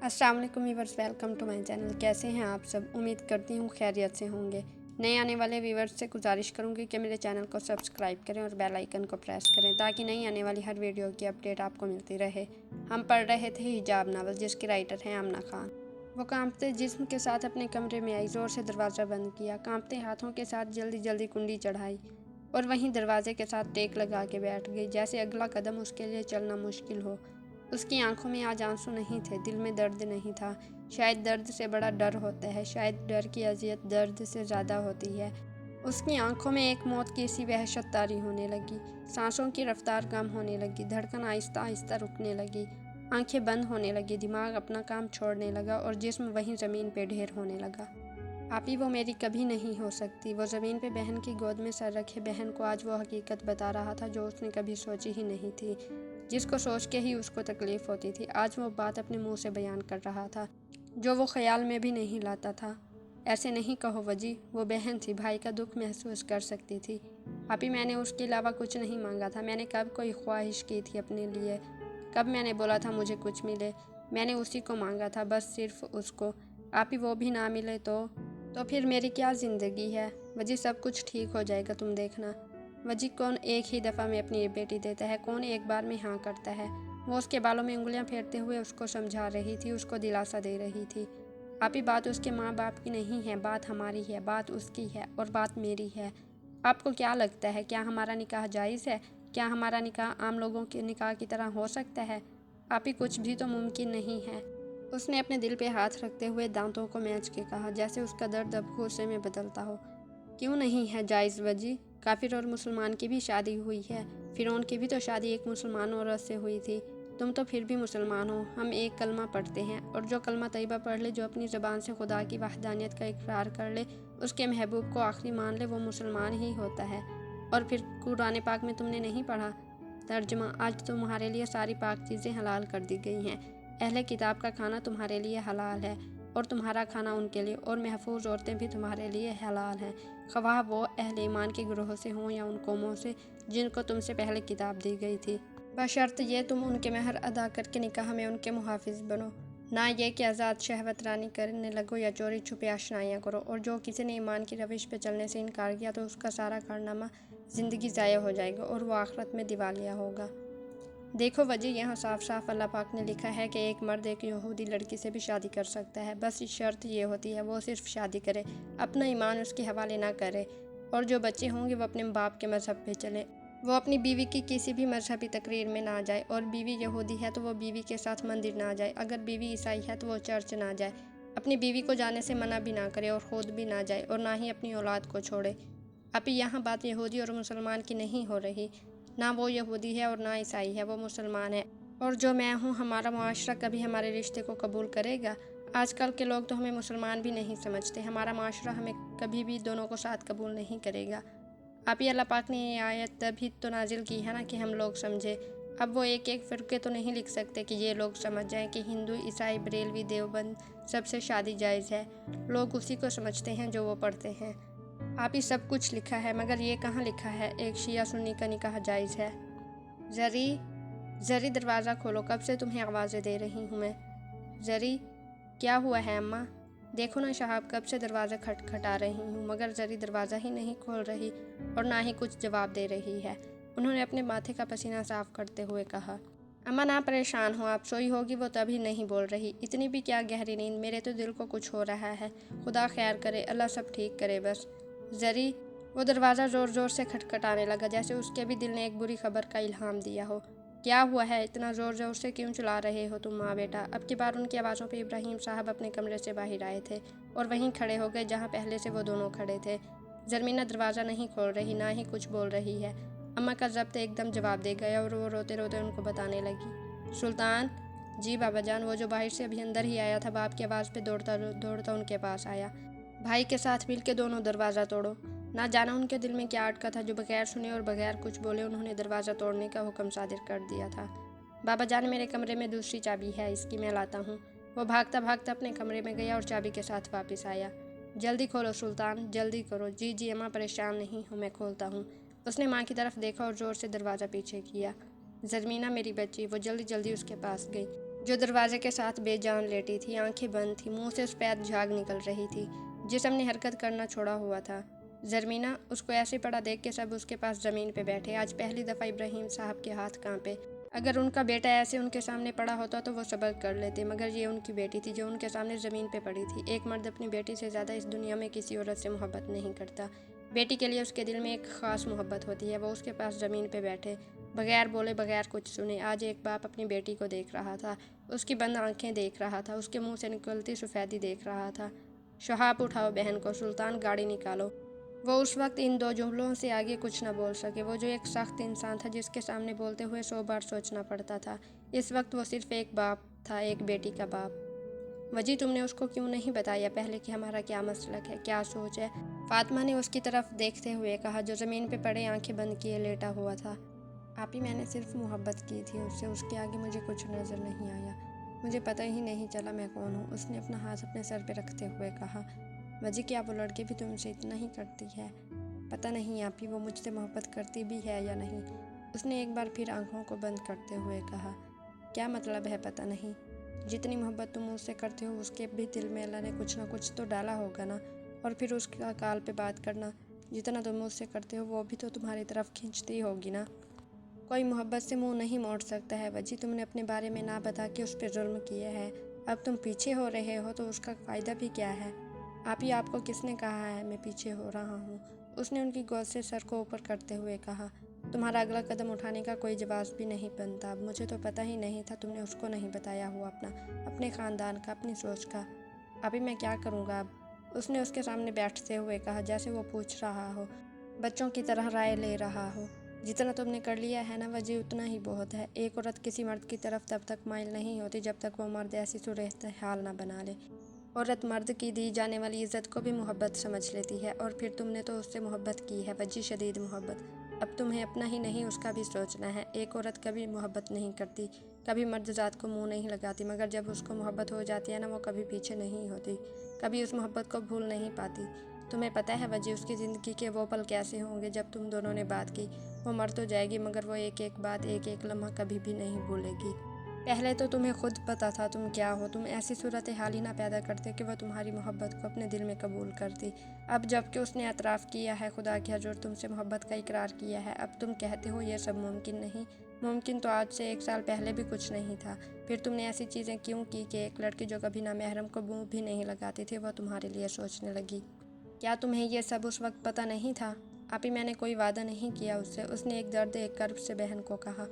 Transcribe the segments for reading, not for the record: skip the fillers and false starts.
अस्सलाम वालेकुम viewers, welcome to my channel. कैसे हैं आप सब? उम्मीद करती हूँ खैरियत से होंगे। नए आने वाले व्यूवर्स से गुजारिश करूँगी कि मेरे चैनल को सब्सक्राइब करें और बेल आइकन को प्रेस करें ताकि नई आने वाली हर वीडियो की अपडेट आपको मिलती रहे। हम पढ़ रहे थे हिजाब नावल, जिसके राइटर हैं आमना खान। वो कांपते जिस्म के साथ अपने कमरे में आई, ज़ोर से दरवाज़ा बंद किया, कांपते हाथों के साथ जल्दी जल्दी कुंडी चढ़ाई और वहीं दरवाजे के साथ टेक लगा के बैठ गई, जैसे अगला कदम उसके लिए चलना मुश्किल हो। उसकी आंखों में आज आंसू नहीं थे, दिल में दर्द नहीं था। शायद दर्द से बड़ा डर होता है, शायद डर की अजियत दर्द से ज़्यादा होती है। उसकी आंखों में एक मौत की सी वहशत तारी होने लगी। सांसों की रफ्तार कम होने लगी, धड़कन आहिस्ता आहिस्ता रुकने लगी, आंखें बंद होने लगी, दिमाग अपना काम छोड़ने लगा और जिस्म वहीं ज़मीन पे ढेर होने लगा। आपी वो मेरी कभी नहीं हो सकती। वो ज़मीन पे बहन की गोद में सर रखे बहन को आज वो हकीकत बता रहा था जो उसने कभी सोची ही नहीं थी, जिसको सोच के ही उसको तकलीफ़ होती थी। आज वो बात अपने मुंह से बयान कर रहा था जो वो ख्याल में भी नहीं लाता था। ऐसे नहीं कहो वजी, वो बहन थी, भाई का दुख महसूस कर सकती थी। आपी मैंने उसके अलावा कुछ नहीं मांगा था। मैंने कब कोई ख्वाहिश की थी अपने लिए? कब मैंने बोला था मुझे कुछ मिले? मैंने उसी को मांगा था, बस सिर्फ उसको। आपी वो भी ना मिले तो फिर मेरी क्या ज़िंदगी है? वजी सब कुछ ठीक हो जाएगा, तुम देखना। वजी कौन एक ही दफ़ा में अपनी बेटी देता है? कौन एक बार में हाँ करता है? वो उसके बालों में उंगलियां फेरते हुए उसको समझा रही थी, उसको दिलासा दे रही थी। आपी बात उसके माँ बाप की नहीं है, बात हमारी है, बात उसकी है और बात मेरी है। आपको क्या लगता है, क्या हमारा निकाह जायज़ है? क्या हमारा निकाह आम लोगों के निकाह की तरह हो सकता है? आपी कुछ भी तो मुमकिन नहीं है। उसने अपने दिल पे हाथ रखते हुए दांतों को मैच के कहा, जैसे उसका दर्द अब गुस्से में बदलता हो। क्यों नहीं है जायज़ वजी? काफिर और मुसलमान की भी शादी हुई है। फिरौन की भी तो शादी एक मुसलमान औरत से हुई थी। तुम तो फिर भी मुसलमान हो। हम एक कलमा पढ़ते हैं और जो कलमा तैयबा पढ़ ले, जो अपनी ज़बान से खुदा की वहदानियत का इकरार कर ले, उसके महबूब को आखिरी मान ले, वो मुसलमान ही होता है। और फिर कुरान पाक में तुमने नहीं पढ़ा? तर्जमा, आज तुम्हारे लिए सारी पाक चीज़ें हलाल कर दी गई हैं। अहले किताब का खाना तुम्हारे लिए हलाल है और तुम्हारा खाना उनके लिए, और महफूज औरतें भी तुम्हारे लिए हलाल हैं, ख्वाह वो अहले ईमान के ग्रोह से हों या उन कौमों से जिनको तुमसे पहले किताब दी गई थी, बशर्त ये तुम उनके महर अदा करके निकाह में उनके मुहाफिज बनो, ना ये कि आज़ाद शहवत रानी करने लगो या चोरी छुपे आशनाइयाँ करो। और जो किसी ने ईमान की रविश पे चलने से इनकार किया तो उसका सारा कारनामा ज़िंदगी ज़ाया हो जाएगा और वो आखिरत में दिवालिया होगा। देखो वजी, यहाँ साफ साफ अल्लाह पाक ने लिखा है कि एक मर्द एक यहूदी लड़की से भी शादी कर सकता है। बस शर्त ये होती है वो सिर्फ शादी करे, अपना ईमान उसके हवाले ना करे, और जो बच्चे होंगे वो अपने बाप के मज़हब पे चले। वो अपनी बीवी की किसी भी मजहबी तकरीर में ना जाए, और बीवी यहूदी है तो वो बीवी के साथ मंदिर ना जाए, अगर बीवी ईसाई है तो वो चर्च ना जाए, अपनी बीवी को जाने से मना भी ना करे और ख़ुद भी ना जाए, और ना ही अपनी औलाद को छोड़े। अभी यहाँ बात यहूदी और मुसलमान की नहीं हो रही। ना वो यहूदी है और ना ईसाई है, वो मुसलमान है। और जो मैं हूँ, हमारा मुआशरा कभी हमारे रिश्ते को कबूल करेगा? आजकल के लोग तो हमें मुसलमान भी नहीं समझते। हमारा मुआशरा हमें कभी भी दोनों को साथ कबूल नहीं करेगा। आप ही अल्लाह पाक ने ये आयत तभी तो नाजिल की है ना कि हम लोग समझे। अब वो एक एक फ़िरके तो नहीं लिख सकते कि ये लोग समझ जाएं कि हिंदू, ईसाई, बरेलवी, देवबंद सबसे शादी जायज़ है। लोग उसी को समझते हैं जो वो पढ़ते हैं। आप ही सब कुछ लिखा है, मगर ये कहाँ लिखा है एक शिया सुन्नी का निकाह जायज़ है? ज़री दरवाज़ा खोलो, कब से तुम्हें आवाज़ें दे रही हूँ मैं। ज़री, क्या हुआ है अम्मा? देखो ना शहाब, कब से दरवाज़ा खटखटा रही हूँ, मगर ज़री दरवाज़ा ही नहीं खोल रही और ना ही कुछ जवाब दे रही है। उन्होंने अपने माथे का पसीना साफ करते हुए कहा। अम्मा ना परेशान हो, आप सोई होगी वो तभी नहीं बोल रही। इतनी भी क्या गहरी नींद, मेरे तो दिल को कुछ हो रहा है। खुदा खैर करे, अल्लाह सब ठीक करे बस। ज़री, वो दरवाज़ा ज़ोर ज़ोर से खटखटाने लगा, जैसे उसके भी दिल ने एक बुरी खबर का इल्हाम दिया हो। क्या हुआ है, इतना ज़ोर ज़ोर से क्यों चला रहे हो तुम माँ बेटा? अब की बार उनकी आवाज़ों पे इब्राहिम साहब अपने कमरे से बाहर आए थे और वहीं खड़े हो गए जहाँ पहले से वो दोनों खड़े थे। ज़रमीना दरवाज़ा नहीं खोल रही, ना ही कुछ बोल रही है। अम्मा का ज़ब्त एकदम जवाब दे गया और वो रोते रोते उनको बताने लगी। सुल्तान, जी बाबा जान। वो जो बाहर से अभी अंदर ही आया था, बाप की आवाज़ पे दौड़ता दौड़ता उनके पास आया। भाई के साथ मिल के दोनों दरवाज़ा तोड़ो। ना जाना उनके दिल में क्या अटका था, जो बगैर सुने और बगैर कुछ बोले उन्होंने दरवाज़ा तोड़ने का हुक्म सादिर कर दिया था। बाबा जान, मेरे कमरे में दूसरी चाबी है, इसकी मैं लाता हूँ। वो भागता भागता अपने कमरे में गया और चाबी के साथ वापस आया। जल्दी खोलो सुल्तान, जल्दी करो। जी जी अम्मा, परेशान नहीं हूँ, मैं खोलता हूँ। उसने माँ की तरफ देखा और ज़ोर से दरवाज़ा पीछे किया। ज़रमीना मेरी बच्ची, वो जल्दी जल्दी उसके पास गई। जो दरवाजे के साथ बेजान लेटी थी, आंखें बंद थी, मुंह से सफ़ेद झाग निकल रही थी। जिस्म ने हरकत करना छोड़ा हुआ था। ज़रमीना उसको ऐसे पड़ा देख के सब उसके पास ज़मीन पे बैठे। आज पहली दफ़ा इब्राहिम साहब के हाथ कांपे। अगर उनका बेटा ऐसे उनके सामने पड़ा होता तो वो सब्र कर लेते, मगर ये उनकी बेटी थी जो उनके सामने ज़मीन पे पड़ी थी। एक मर्द अपनी बेटी से ज़्यादा इस दुनिया में किसी औरत से मोहब्बत नहीं करता। बेटी के लिए उसके दिल में एक ख़ास मोहब्बत होती है। वो उसके पास ज़मीन पे बैठे, बगैर बोले, बगैर कुछ सुने। आज एक बाप अपनी बेटी को देख रहा था, उसकी बंद आंखें देख रहा था, उसके मुंह से निकलती सफ़ेदी देख रहा था। शहाब उठाओ बहन को, सुल्तान गाड़ी निकालो। वो उस वक्त इन दो जुमलों से आगे कुछ न बोल सके। वो जो एक सख्त इंसान था जिसके सामने बोलते हुए 100 बार सोचना पड़ता था, इस वक्त वो सिर्फ एक बाप था, एक बेटी का बाप। वजी, तुमने उसको क्यों नहीं बताया पहले कि हमारा क्या मसलक है, क्या सोच है? फातिमा ने उसकी तरफ देखते हुए कहा, जो ज़मीन पे पड़े आंखें बंद किए लेटा हुआ था। आप ही, मैंने सिर्फ मोहब्बत की थी उससे, उसके आगे मुझे कुछ नज़र नहीं आया। मुझे पता ही नहीं चला मैं कौन हूँ, उसने अपना हाथ अपने सर पे रखते हुए कहा। वजी, क्या वो लड़की भी तुमसे इतना ही करती है? पता नहीं आप ही, वो मुझसे मोहब्बत करती भी है या नहीं, उसने एक बार फिर आंखों को बंद करते हुए कहा। क्या मतलब है पता नहीं? जितनी मोहब्बत तुम मुझसे करते हो उसके भी दिल में अल्लाह ने कुछ ना कुछ तो डाला होगा ना। और फिर उसका काल पे बात करना, जितना तुम मुझसे करते हो वो भी तो तुम्हारी तरफ खींचती होगी ना। कोई मोहब्बत से मुंह नहीं मोड़ सकता है वजी। तुमने अपने बारे में ना बता के उस पर जुल्म किया है, अब तुम पीछे हो रहे हो तो उसका फ़ायदा भी क्या है? आप ही, आपको किसने कहा है मैं पीछे हो रहा हूँ? उसने उनकी गोद से सर को ऊपर करते हुए कहा। तुम्हारा अगला कदम उठाने का कोई जवाब भी नहीं बनता। अब मुझे तो पता ही नहीं था, तुमने उसको नहीं बताया हुआ अपने ख़ानदान का, अपनी सोच का। अभी मैं क्या करूँगा अब? उसने उसके सामने बैठते हुए कहा, जैसे वो पूछ रहा हो, बच्चों की तरह राय ले रहा हो। जितना तुमने कर लिया है ना वजी, उतना ही बहुत है। एक औरत किसी मर्द की तरफ तब तक माइल नहीं होती जब तक वो मर्द ऐसी सूरत हाल ना बना ले। औरत मर्द की दी जाने वाली इज़्ज़त को भी मोहब्बत समझ लेती है, और फिर तुमने तो उससे मोहब्बत की है वजी, शदीद मोहब्बत। अब तुम्हें अपना ही नहीं उसका भी सोचना है। एक औरत कभी मोहब्बत नहीं करती, कभी मर्द ज़ात को मुंह नहीं लगाती, मगर जब उसको मोहब्बत हो जाती है ना, वो कभी पीछे नहीं होती, कभी उस मोहब्बत को भूल नहीं पाती। तुम्हें पता है वजी, उसकी ज़िंदगी के वो पल कैसे होंगे जब तुम दोनों ने बात की। वो मर तो जाएगी मगर वो एक एक बात, एक एक लम्हा कभी भी नहीं भूलेगी। पहले तो तुम्हें खुद पता था तुम क्या हो, तुम ऐसी सूरत हाल ही ना पैदा करते कि वह तुम्हारी मोहब्बत को अपने दिल में कबूल करती। अब जबकि उसने एतराफ़ किया है, खुदा की हजूर तुमसे मोहब्बत का इकरार किया है, अब तुम कहते हो ये सब मुमकिन नहीं। मुमकिन तो आज से 1 साल पहले भी कुछ नहीं था। फिर तुमने ऐसी चीज़ें क्यों की कि एक लड़की जो कभी ना महरम को मुँह भी नहीं लगाती थी, वह तुम्हारे लिए सोचने लगी? क्या तुम्हें ये सब उस वक्त पता नहीं था? आप ही, मैंने कोई वादा नहीं किया उससे, उसने एक दर्द एक कर्ब से बहन को कहा।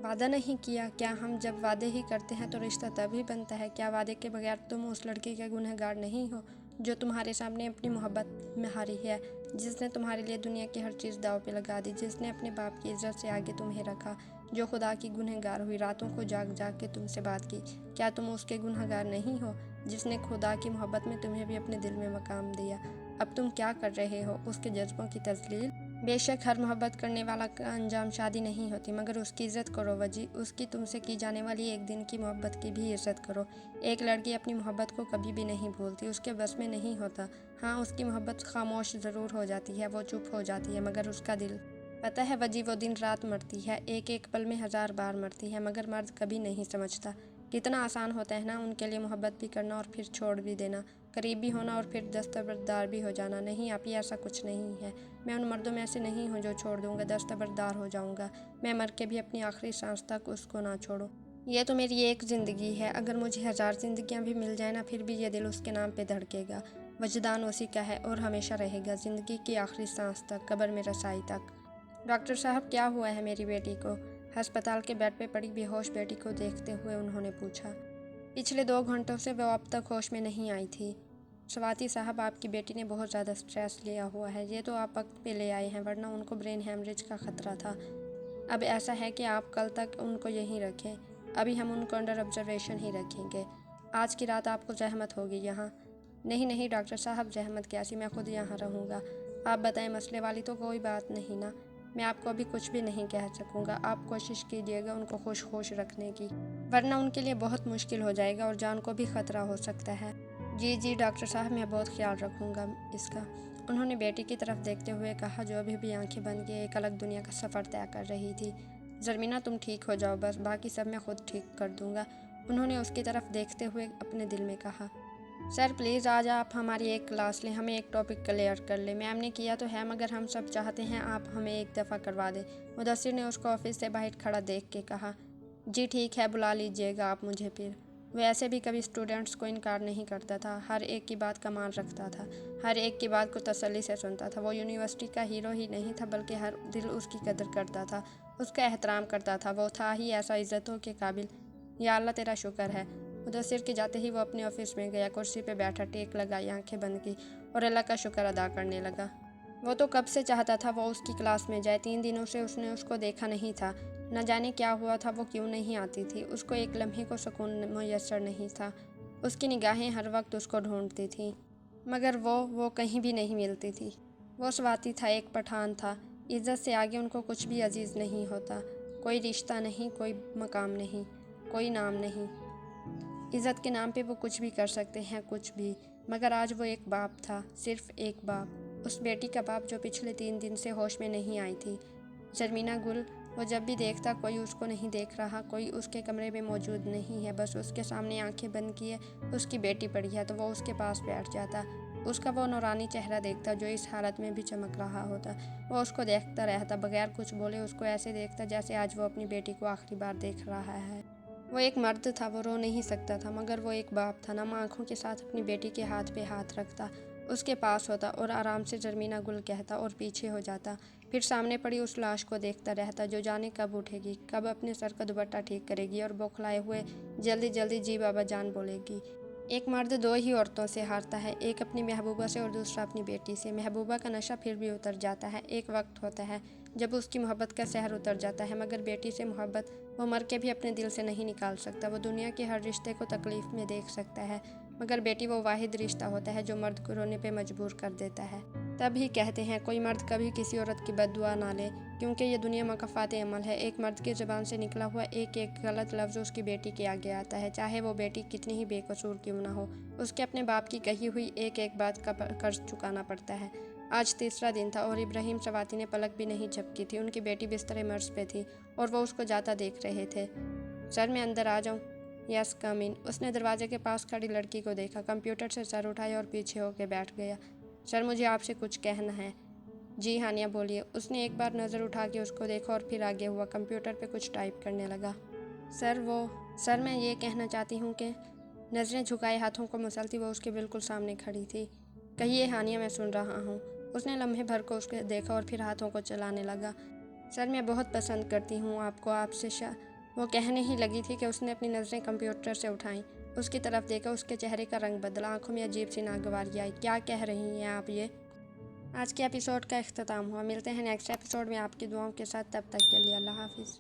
वादा नहीं किया? क्या हम जब वादे ही करते हैं तो रिश्ता तभी बनता है? क्या वादे के बगैर तुम उस लड़की के गुनहगार नहीं हो जो तुम्हारे सामने अपनी मोहब्बत में हारी है, जिसने तुम्हारे लिए दुनिया की हर चीज़ दाव पे लगा दी, जिसने अपने बाप की इज्जत से आगे तुम्हें रखा, जो खुदा की गुनहगार हुई, रातों को जाग जाग के तुमसे बात की? क्या तुम उसके गुनहगार नहीं हो, जिसने खुदा की मोहब्बत में तुम्हें भी अपने दिल में मकाम दिया? अब तुम क्या कर रहे हो? उसके जज्बों की तजलील? बेशक हर मोहब्बत करने वाला का अंजाम शादी नहीं होती, मगर उसकी इज़्ज़त करो वजी, उसकी तुमसे की जाने वाली एक दिन की मोहब्बत की भी इज़्ज़त करो। एक लड़की अपनी मोहब्बत को कभी भी नहीं भूलती, उसके बस में नहीं होता। हाँ, उसकी मोहब्बत खामोश ज़रूर हो जाती है, वो चुप हो जाती है, मगर उसका दिल, पता है वजी, वो दिन रात मरती है, एक एक पल में 1000 बार मरती है, मगर मर्द कभी नहीं समझता। कितना आसान होता है ना उनके लिए मोहब्बत भी करना और फिर छोड़ भी देना, करीब भी होना और फिर दस्तबरदार भी हो जाना। नहीं आप ही, ऐसा कुछ नहीं है। मैं उन मर्दों में से नहीं हूँ जो छोड़ दूँगा, दस्तबरदार हो जाऊँगा। मैं मर के भी अपनी आखिरी सांस तक उसको ना छोड़ूँ। ये तो मेरी एक ज़िंदगी है, अगर मुझे 1000 ज़िंदगियाँ भी मिल जाए ना, फिर भी ये दिल उसके नाम पे धड़केगा। वजदान उसी का है और हमेशा रहेगा, ज़िंदगी की आखिरी सांस तक, कब्र में रसाई तक। डॉक्टर साहब, क्या हुआ है मेरी बेटी को? अस्पताल के बेड पे पड़ी बेहोश बेटी को देखते हुए उन्होंने पूछा। पिछले 2 घंटों से वो अब तक होश में नहीं आई थी। स्वाति साहब, आपकी बेटी ने बहुत ज़्यादा स्ट्रेस लिया हुआ है, ये तो आप वक्त पे ले आए हैं, वरना उनको ब्रेन हेमरेज का ख़तरा था। अब ऐसा है कि आप कल तक उनको यहीं रखें, अभी हम उनको अंडर ऑब्जर्वेशन ही रखेंगे। आज की रात आपको जहमत होगी यहाँ। नहीं नहीं डॉक्टर साहब, जहमत कैसी, मैं खुद यहाँ रहूँगा। आप बताएं, मसले वाली तो कोई बात नहीं ना? मैं आपको अभी कुछ भी नहीं कह सकूँगा, आप कोशिश कीजिएगा उनको खुश रखने की, वरना उनके लिए बहुत मुश्किल हो जाएगा और जान को भी ख़तरा हो सकता है। जी जी डॉक्टर साहब, मैं बहुत ख्याल रखूँगा इसका, उन्होंने बेटी की तरफ देखते हुए कहा, जो अभी भी आंखें बंद किए एक अलग दुनिया का सफ़र तय कर रही थी। ज़रमीना, तुम ठीक हो जाओ बस, बाकी सब मैं खुद ठीक कर दूँगा। انہوں نے اس کی طرف دیکھتے ہوئے اپنے دل میں کہا، سر پلیز آج آپ ہماری ایک کلاس لیں، ہمیں ایک ٹاپک کلیئر کر لیں۔ میم نے کیا تو ہے مگر ہم سب چاہتے ہیں آپ ہمیں ایک دفعہ کروا دیں۔ مدثر نے اس کو آفس سے باہر کھڑا دیکھ کے کہا، جی ٹھیک ہے، بلا لیجئے گا آپ مجھے پھر۔ وہ ایسے بھی کبھی اسٹوڈنٹس کو انکار نہیں کرتا تھا، ہر ایک کی بات کا مان رکھتا تھا، ہر ایک کی بات کو تسلی سے سنتا تھا۔ وہ یونیورسٹی کا ہیرو ہی نہیں تھا بلکہ ہر دل اس کی قدر کرتا تھا، اس کا احترام کرتا تھا، وہ تھا ہی ایسا عزتوں کے قابل۔ یا اللہ تیرا شکر ہے۔ مدثر کے جاتے ہی وہ اپنے آفس میں گیا، کرسی پہ بیٹھا، ٹیک لگائی، آنکھیں بند کی اور اللہ کا شکر ادا کرنے لگا۔ وہ تو کب سے چاہتا تھا وہ اس کی کلاس میں جائے، 3 دنوں سے اس نے اس کو دیکھا نہیں تھا، نہ جانے کیا ہوا تھا، وہ کیوں نہیں آتی تھی، اس کو ایک لمحے کو سکون میسر نہیں تھا، اس کی نگاہیں ہر وقت اس کو ڈھونڈتی تھیں مگر وہ کہیں بھی نہیں ملتی تھی۔ وہ سواتی تھا، ایک پٹھان تھا، عزت سے آگے ان کو کچھ بھی عزیز نہیں ہوتا، کوئی رشتہ نہیں، کوئی مقام نہیں، کوئی نام نہیں۔ عزت کے نام پہ وہ کچھ بھی کر سکتے ہیں، کچھ بھی، مگر آج وہ ایک باپ تھا، صرف ایک باپ، اس بیٹی کا باپ جو پچھلے 3 دن سے ہوش میں نہیں آئی تھی، زرمینہ گل۔ وہ جب بھی دیکھتا کوئی اس کو نہیں دیکھ رہا، کوئی اس کے کمرے میں موجود نہیں ہے، بس اس کے سامنے آنکھیں بند کیے اس کی بیٹی پڑی ہے تو وہ اس کے پاس بیٹھ جاتا، اس کا وہ نورانی چہرہ دیکھتا جو اس حالت میں بھی چمک رہا ہوتا، وہ اس کو دیکھتا رہتا بغیر کچھ بولے، اس کو ایسے دیکھتا جیسے آج وہ اپنی بیٹی کو آخری بار دیکھ رہا ہے۔ وہ ایک مرد تھا، وہ رو نہیں سکتا تھا مگر وہ ایک باپ تھا، نم آنکھوں کے ساتھ اپنی بیٹی کے ہاتھ پہ ہاتھ رکھتا، اس کے پاس ہوتا اور آرام سے زرمینہ گل کہتا اور پیچھے ہو جاتا، پھر سامنے پڑی اس لاش کو دیکھتا رہتا جو جانے کب اٹھے گی، کب اپنے سر کا دوپٹہ ٹھیک کرے گی اور بوکھلائے ہوئے جلدی جلدی جی بابا جان بولے گی۔ ایک مرد 2 ہی عورتوں سے ہارتا ہے، ایک اپنی محبوبہ سے اور دوسرا اپنی بیٹی سے۔ محبوبہ کا نشہ پھر بھی اتر جاتا ہے، ایک وقت ہوتا ہے جب اس کی محبت کا سحر اتر جاتا ہے، مگر بیٹی سے محبت وہ مر کے بھی اپنے دل سے نہیں نکال سکتا۔ وہ دنیا کے ہر رشتے کو تکلیف میں دیکھ سکتا ہے مگر بیٹی وہ واحد رشتہ ہوتا ہے جو مرد کو رونے پہ مجبور کر دیتا ہے۔ تب ہی کہتے ہیں کوئی مرد کبھی کسی عورت کی بد دعا نہ لے، کیونکہ یہ دنیا مکافات عمل ہے۔ ایک مرد کی زبان سے نکلا ہوا ایک غلط لفظ اس کی بیٹی کے آگے آتا ہے، چاہے وہ بیٹی کتنی ہی بے قصور کیوں نہ ہو، اس کے اپنے باپ کی کہی ہوئی ایک بات کا قرض چکانا پڑتا ہے۔ آج تیسرا دن تھا اور ابراہیم سواتی نے پلک بھی نہیں جھپکی تھی، ان کی بیٹی بستر مرض پہ تھی اور وہ اس کو جاتا دیکھ رہے تھے۔ سر میں اندر آ جاؤں؟ یس کم ان۔ اس نے دروازے کے پاس کھڑی لڑکی کو دیکھا، کمپیوٹر سے سر اٹھایا اور پیچھے ہو کے بیٹھ گیا۔ سر مجھے آپ سے کچھ کہنا ہے۔ جی ہانیہ بولیے۔ اس نے ایک بار نظر اٹھا کے اس کو دیکھا اور پھر آگے ہوا، کمپیوٹر پہ کچھ ٹائپ کرنے لگا۔ سر میں یہ کہنا چاہتی ہوں کہ نظریں جھکائے ہاتھوں کو مسلتی وہ اس کے بالکل سامنے کھڑی تھی۔ کہیے ہانیہ، میں سن رہا ہوں۔ اس نے لمحے بھر کو اس کو دیکھا اور پھر ہاتھوں کو چلانے لگا۔ سر میں بہت پسند کرتی ہوں آپ کو، آپ سے وہ کہنے ہی لگی تھی کہ اس نے اپنی نظریں کمپیوٹر سے اٹھائیں، اس کی طرف دیکھا، اس کے چہرے کا رنگ بدلا، آنکھوں میں عجیب سی ناگواری آئی۔ کیا کہہ رہی ہیں آپ یہ؟ آج کے ایپیسوڈ کا اختتام ہوا، ملتے ہیں نیکسٹ ایپیسوڈ میں آپ کی دعاؤں کے ساتھ، تب تک کے لیے اللہ حافظ۔